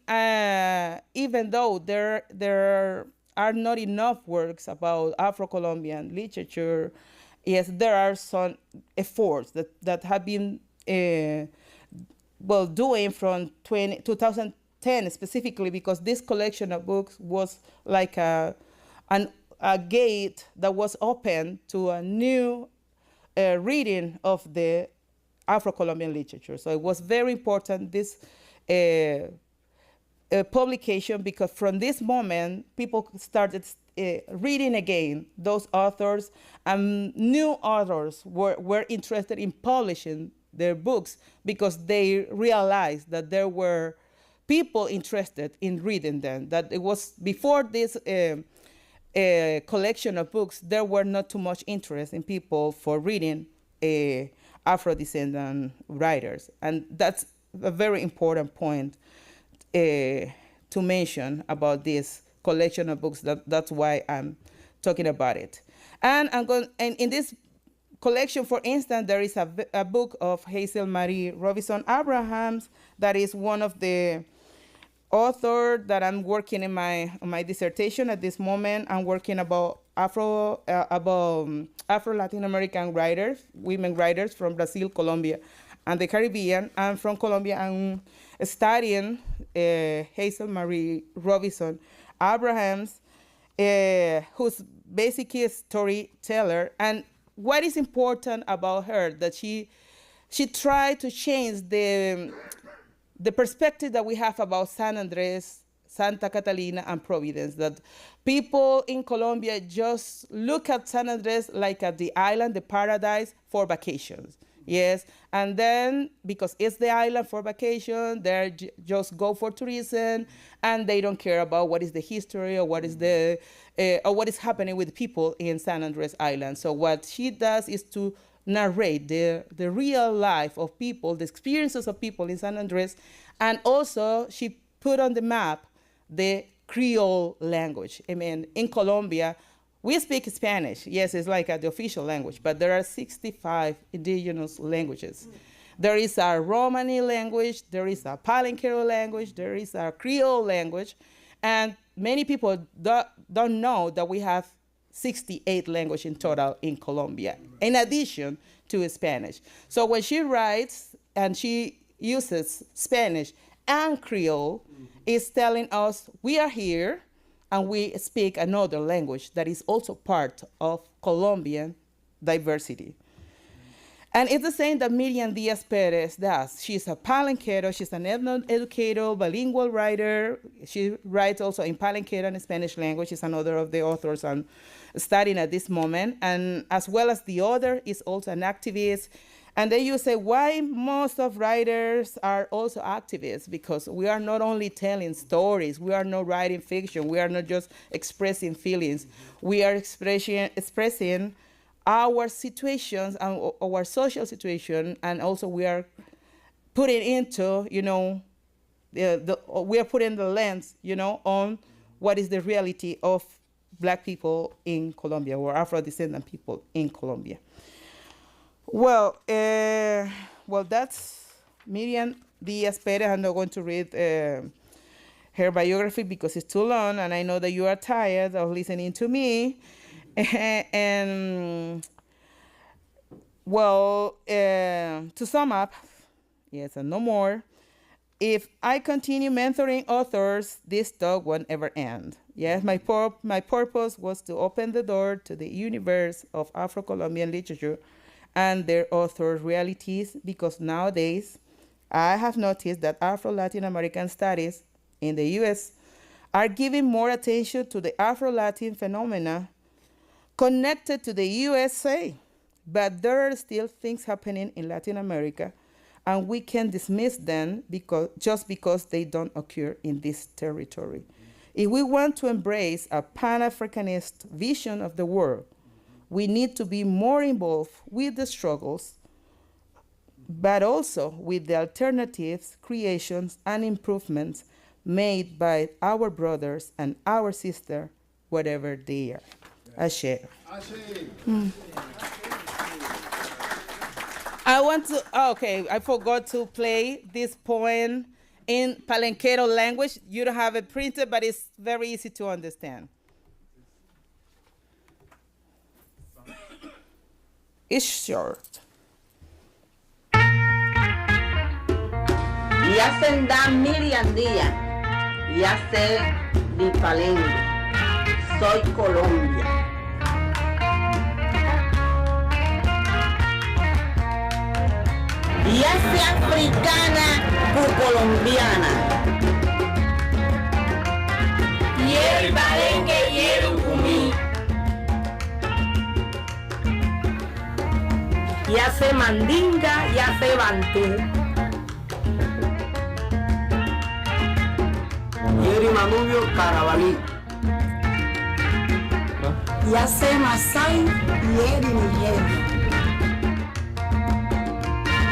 B: even though there are not enough works about Afro-Colombian literature, yes, there are some efforts that have been doing from 2010 specifically, because this collection of books was like a gate that was open to a new reading of the Afro-Colombian literature. So it was very important, this publication, because from this moment, people started reading again those authors, and new authors were interested in publishing their books because they realized that there were people interested in reading them, that it was before this collection of books, there were not too much interest in people for reading Afro-descendant writers. And that's a very important point to mention about this collection of books. That's why I'm talking about it. And in this collection, for instance, there is a book of Hazel Marie Robinson Abrahams that is one of the authors that I'm working in my dissertation at this moment. I'm working about Afro Latin American writers, women writers from Brazil, Colombia, and the Caribbean. And from Colombia, I'm studying Hazel Marie Robinson Abrahams, who's basically a storyteller. And what is important about her, that she tried to change the perspective that we have about San Andres, Santa Catalina, and Providence, that people in Colombia just look at San Andres like at the island, the paradise for vacations. Yes, and then because it's the island for vacation, they just go for tourism, and they don't care about what is the history or what is or what is happening with people in San Andres Island. So what she does is to narrate the real life of people, the experiences of people in San Andres, and also she put on the map the Creole language. I mean, in Colombia, we speak Spanish. Yes, it's like the official language, but there are 65 indigenous languages. There is a Romani language, there is a Palenquero language, there is a Creole language, and many people don't know that we have 68 languages in total in Colombia, in addition to Spanish. So when she writes and she uses Spanish and Creole, it's telling us we are here, and we speak another language that is also part of Colombian diversity. And it's the same that Miriam Diaz Perez does. She's a Palenquero, she's an ethno-educator, bilingual writer. She writes also in Palenquero and Spanish language. She's another of the authors I'm studying at this moment. And as well as the other is also an activist. And then you say, why most of writers are also activists? Because we are not only telling stories, we are not writing fiction, we are not just expressing feelings. We are expressing our situations and our social situation, and also we are putting into, we are putting the lens, on what is the reality of Black people in Colombia, or Afro-descendant people in Colombia. Well, that's Miriam Diaz Perez. I'm not going to read her biography because it's too long, and I know that you are tired of listening to me. And to sum up, yes, and no more, if I continue mentoring authors, this talk won't ever end. Yes, my purpose was to open the door to the universe of Afro Colombian literature and their authors' realities, because nowadays I have noticed that Afro Latin American studies in the US are giving more attention to the Afro Latin phenomena connected to the USA, but there are still things happening in Latin America, and we can dismiss them just because they don't occur in this territory. If we want to embrace a Pan-Africanist vision of the world, we need to be more involved with the struggles, but also with the alternatives, creations, and improvements made by our brothers and our sisters, wherever they are. Ashe. I forgot to play this poem in Palenquero language. You don't have it printed, but it's very easy to understand. It's short.
F: Ya se da Miriam Díaz, ya sé mi palenque, soy Colombia. Ya sé africana o colombiana. Y el palenque y el cumí. Ya sé mandinga, ya sé bantú. Yeri Manubio Carabalí. Ya sé Masai, Yeri Nigeria.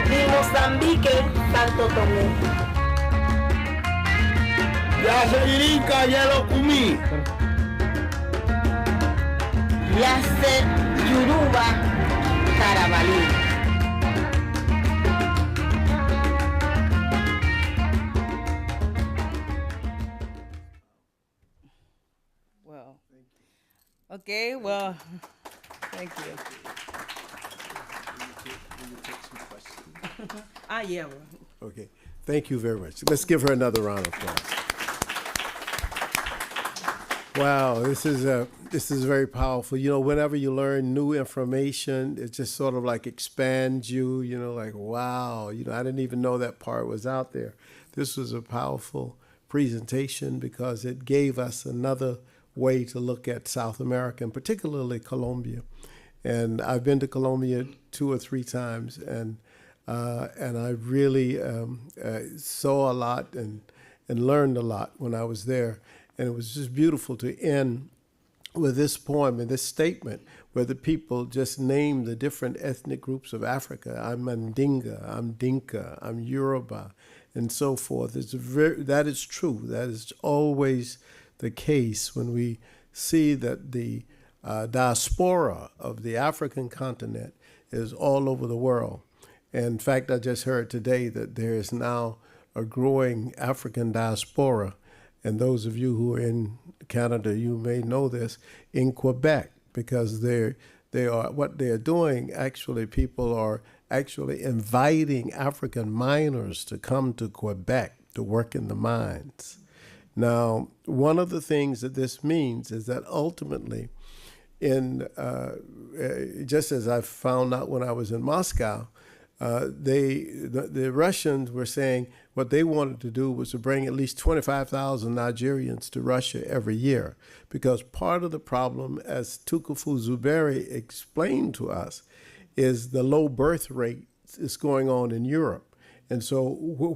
F: Y Mozambique, Santo Tomé.
G: Ya sé Irinca, ya lo comí.
F: Ya sé Yoruba, Carabalí.
B: Okay, well, thank you. Yeah.
A: Okay, thank you very much. Let's give her another round of applause. Wow, this is very powerful. Whenever you learn new information, it just sort of like expands you. Like wow, I didn't even know that part was out there. This was a powerful presentation because it gave us another way to look at South America, and particularly Colombia. And I've been to Colombia 2 or 3 times, and I really saw a lot and learned a lot when I was there. And it was just beautiful to end with this poem and this statement where the people just name the different ethnic groups of Africa. I'm Mandinga, I'm Dinka, I'm Yoruba, and so forth. That is true. That is always the case when we see that the diaspora of the African continent is all over the world. And in fact, I just heard today that there is now a growing African diaspora, and those of you who are in Canada, you may know this, in Quebec, because they are what they are doing. Actually, people are actually inviting African miners to come to Quebec to work in the mines. Now, one of the things that this means is that ultimately, just as I found out when I was in Moscow, the Russians were saying what they wanted to do was to bring at least 25,000 Nigerians to Russia every year, because part of the problem, as Tukufu Zuberi explained to us, is the low birth rate is going on in Europe. And so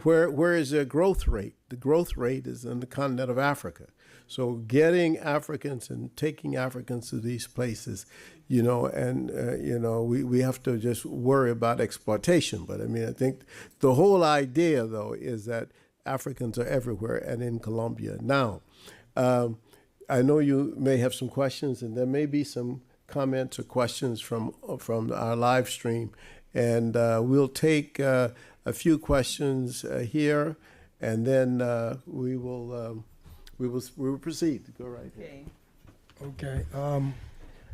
A: where is their growth rate? The growth rate is in the continent of Africa. So getting Africans and taking Africans to these places, we have to just worry about exploitation. But I mean, I think the whole idea, though, is that Africans are everywhere and in Colombia. Now, I know you may have some questions, and there may be some comments or questions from our live stream. And we'll take a few questions here, and then we will proceed. Go right ahead.
B: Okay.
H: Okay.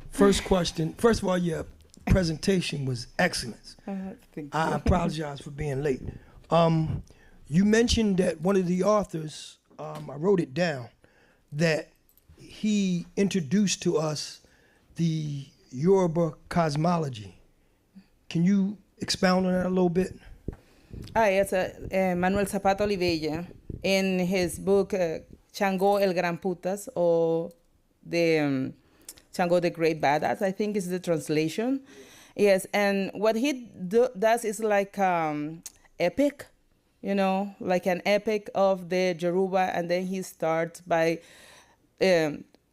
H: First question. First of all, your presentation was excellent.
B: Thank you.
H: I apologize for being late. You mentioned that one of the authors, I wrote it down, that he introduced to us the Yoruba cosmology. Can you expound on that a little bit?
B: Yes, Manuel Zapata Olivella, in his book Chango el Gran Putas, or the Chango the Great Badass, I think is the translation. Yes, and what he does is like epic, like an epic of the Yoruba, and then he starts by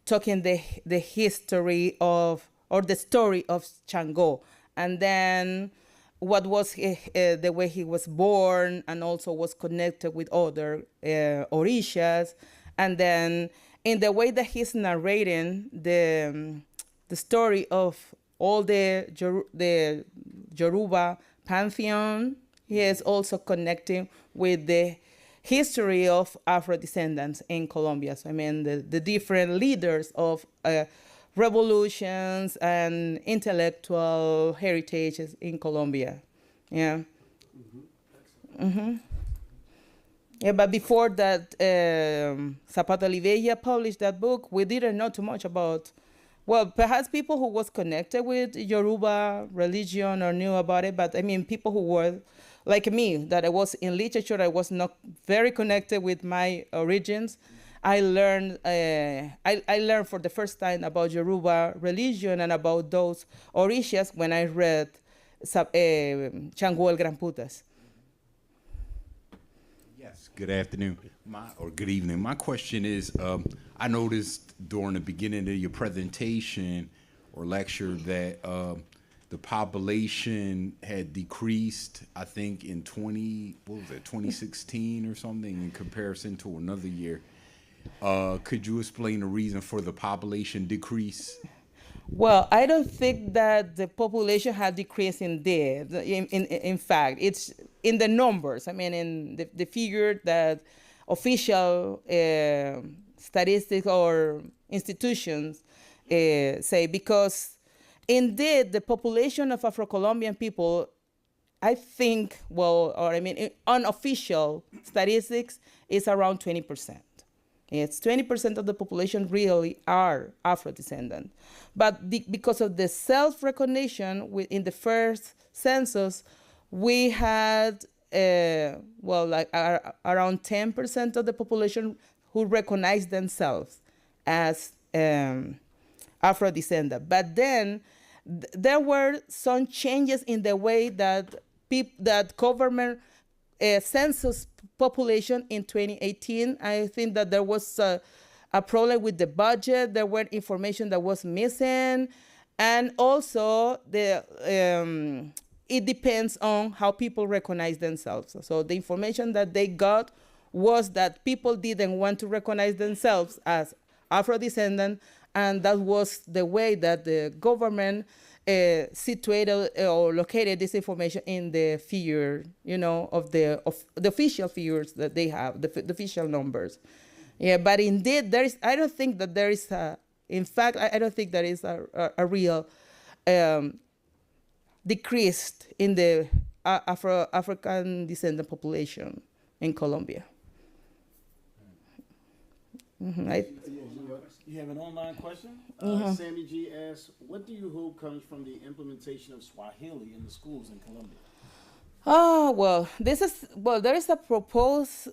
B: talking the history of, or the story of Chango, and then what was the way he was born, and also was connected with other orishas, and then in the way that he's narrating the story of all the Yoruba pantheon, he is also connecting with the history of Afro descendants in Colombia. So I mean the different leaders of revolutions and intellectual heritages in Colombia. Yeah. Mm-hmm. Yeah, but before that, Zapata Olivella published that book, we didn't know too much about, well, perhaps people who was connected with Yoruba religion or knew about it, but I mean, people who were like me, that I was in literature, I was not very connected with my origins. I learned for the first time about Yoruba religion and about those orishas when I read Chango el Gran Putas.
I: Yes, good afternoon, or good evening. My question is, I noticed during the beginning of your presentation or lecture that the population had decreased, I think, in 2016 or something, in comparison to another year. Could you explain the reason for the population decrease?
B: Well, I don't think that the population had decreased indeed. In fact, it's in the numbers. I mean, in the figure that official statistics or institutions say, because indeed the population of Afro Colombian people, I think, unofficial statistics is around 20%. It's 20% of the population really are Afro-descendant. But because of the self-recognition in the first census, we had, around 10% of the population who recognized themselves as Afro-descendant. But then there were some changes in the way that government census population in 2018. I think that there was a problem with the budget. There were information that was missing, and also it depends on how people recognize themselves. So the information that they got was that people didn't want to recognize themselves as Afro-descendant, and that was the way that the government situated or located this information in the figure, of the official figures that they have, the official numbers. Yeah, but indeed, I don't think that there is a real decrease in the African descendant population in Colombia.
G: You have an online question? Sammy G asks, what do you hope comes from the implementation of Swahili in the schools in Colombia?
B: Oh, well, there is a proposal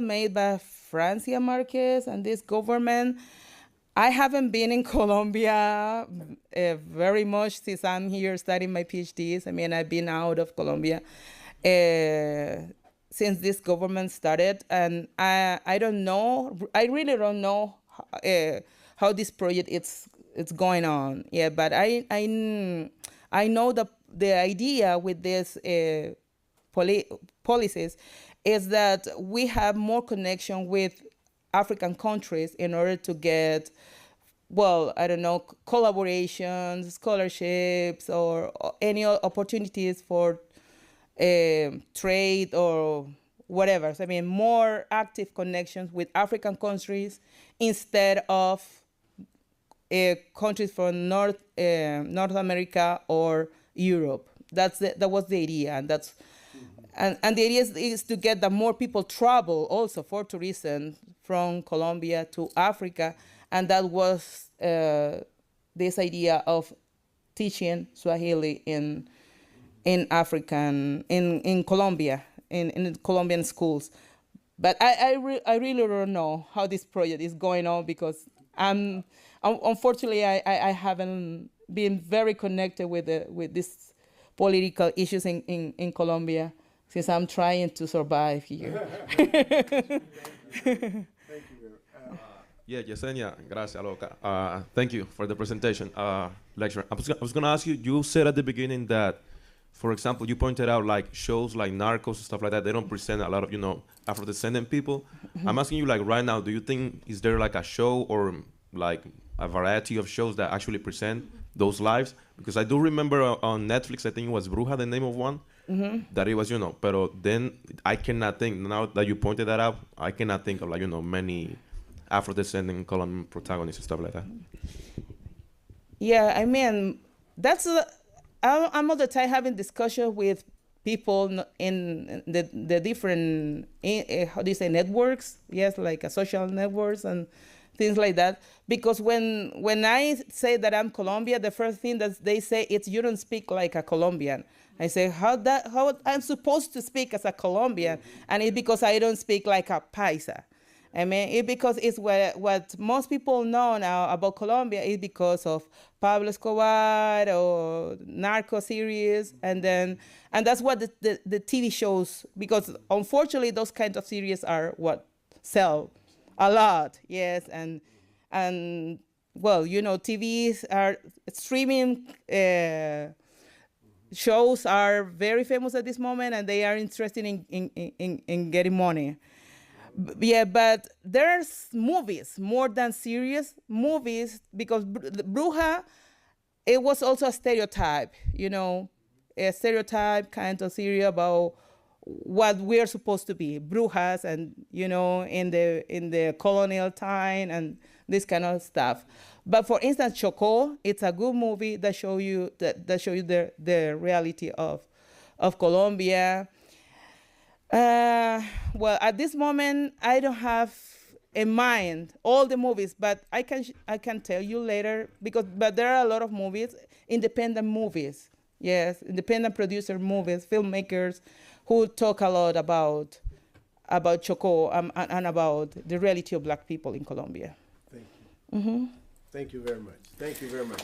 B: made by Francia Marquez and this government. I haven't been in Colombia very much since I'm here studying my PhDs. I mean, I've been out of Colombia since this government started, and I don't know. I really don't know how this project it's going on. Yeah, but I know the idea with this policies is that we have more connection with African countries in order to get, well, I don't know, collaborations, scholarships, or any opportunities for trade or whatever. So, I mean, more active connections with African countries instead of countries from North America or Europe. That was the idea, and that's and the idea is to get that more people travel also for tourism from Colombia to Africa, and that was this idea of teaching Swahili in Colombia in Colombian schools. But I really don't know how this project is going on because unfortunately I haven't been very connected with these political issues in Colombia since I'm trying to survive here.
J: Yeah, Yesenia, gracias, loca. Thank you for the presentation, lecture. I was going to ask you, you said at the beginning that, for example, you pointed out like shows like Narcos and stuff like that, they don't present a lot of, Afro-descendant people. I'm asking you like right now, do you think, is there like a show or like a variety of shows that actually present those lives? Because I do remember on Netflix, I think it was Bruja, the name of one, that it was, but then I cannot think, now that you pointed that out, I cannot think of like, many Afro-descendant Colombian protagonists and stuff like that.
B: Yeah, I mean, I'm all the time having discussion with people in the different, how do you say, networks? Yes, like social networks and things like that. Because when I say that I'm Colombian, the first thing that they say is you don't speak like a Colombian. I say, how I'm supposed to speak as a Colombian? And it's because I don't speak like a Paisa. I mean, it's because it's what most people know now about Colombia is because of Pablo Escobar or narco series, and that's what the TV shows, because unfortunately those kinds of series are what sell a lot, yes, and well, TVs are streaming shows are very famous at this moment, and they are interested in getting money. Yeah, but there's movies more than serious movies, because Bruja, it was also a stereotype, a stereotype kind of series about what we're supposed to be, Brujas, and in the colonial time and this kind of stuff. But for instance, Choco, it's a good movie that show you the reality of Colombia. Well, at this moment, I don't have in mind all the movies, but I can tell you later, but there are a lot of movies, independent movies, yes, independent producer movies, filmmakers who talk a lot about Choco and about the reality of Black people in Colombia.
A: Thank you. Thank you very much. Thank you very much.